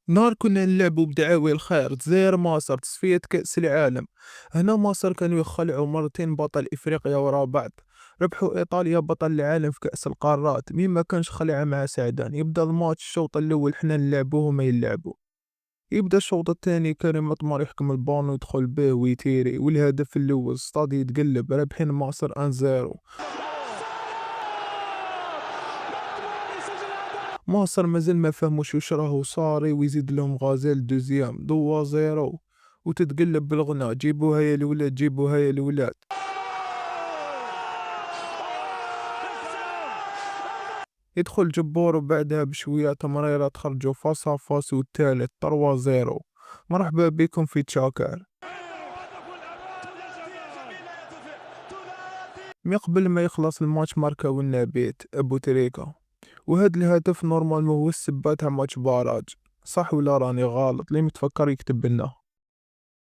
نهار كنا نلعبوا بدعاوي الخير تزاير مصر تصفية كأس العالم. هنا مصر كانوا يخلعوا مرتين بطل إفريقيا ورا بعض. ربحوا إيطاليا بطل العالم في كأس القارات، مين ما كانش خلعة مع سعدان. يبدأ الماتش الشوط الأول حنا نلعبوه وما يلعبوا. يبدأ الشوط الثاني كريم مطمر يحكم البالون ويدخل به ويتيري، والهدف الأول الصاد يتقلب رابحين مصر 1-0. مصر مازال ما فهموش وش راهو صاري، ويزيد لهم غازيل دوزيام دوا زيرو، وتتقلب بالغناء جيبوها يا الولاد جيبوها يا الولاد. يدخل جبور وبعدها بشوية تمريرة تخرجوا فاصا فاس، والثالث 3-0. مرحبا بكم في تشاكر. من قبل ما يخلص الماتش ماركا لنا بيت ابو تريكا، وهاد الهدف نورمال هو السبات تاع ماتش باراج. صح ولا راني غلط؟ اللي متفكر يكتب لنا.